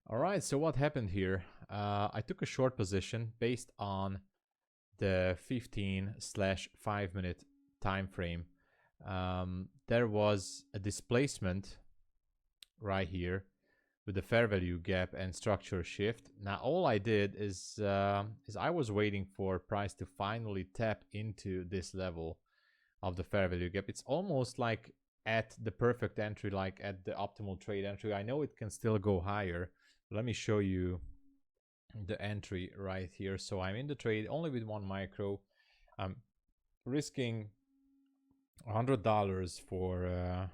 All right, so what happened here? I took a short position based on the 15/5 minute time frame. There was a displacement right here with the fair value gap and structure shift. Now all I did is I was waiting for price to finally tap into this level of the fair value gap. It's almost like at the perfect entry, like at the optimal trade entry. I know it can still go higher. Let me show you the entry right here. So I'm in the trade only with 1 micro. I'm risking $100 for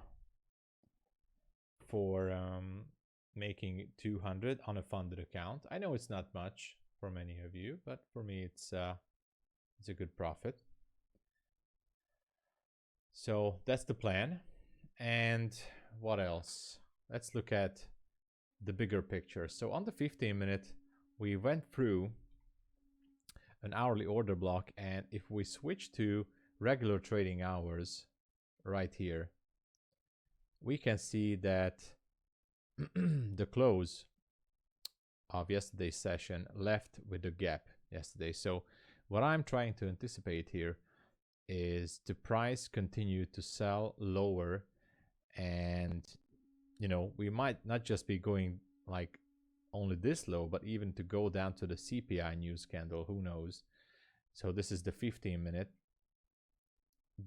making 200 on a funded account. I know it's not much for many of you, but for me it's a good profit. So that's the plan. And what else? Let's look at the bigger picture. So on the 15-minute, we went through an hourly order block, and if we switch to regular trading hours right here, we can see that the close of yesterday's session left with a gap yesterday. So what I'm trying to anticipate here is the price continue to sell lower, and you know, we might not just be going like only this low, but even to go down to the CPI news candle, who knows. So this is the 15-minute,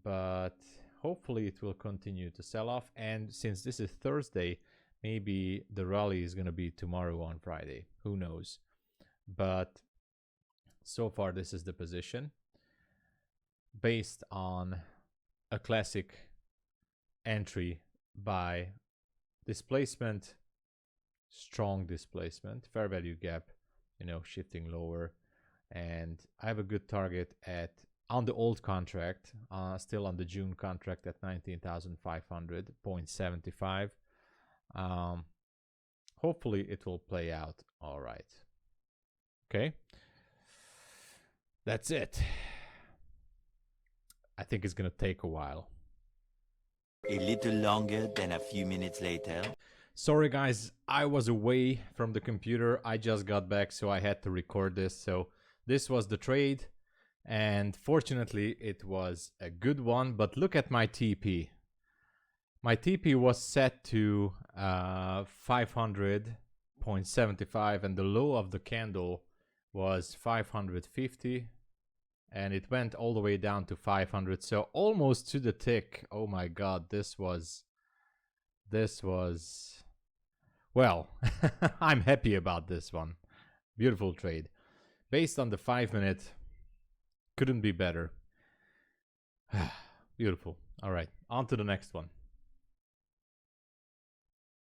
but hopefully it will continue to sell off. And since this is Thursday, maybe the rally is going to be tomorrow on Friday, who knows. But so far this is the position based on a classic entry by displacement, strong displacement, fair value gap, you know, shifting lower. And I have a good target at on the old contract, still on the June contract at 19,500.75. Hopefully it will play out all right. Okay, that's it. I think it's gonna take a while. A little longer than a few minutes later. Sorry guys, I was away from the computer. I just got back, so I had to record this. So this was the trade, and fortunately it was a good one. But look at my TP. My TP was set to 500.75, and the low of the candle was 550, and it went all the way down to 500. So almost to the tick. Oh my god, this was well, I'm happy about this one. Beautiful trade. Based on the 5-minute, couldn't be better. Beautiful. All right, on to the next one.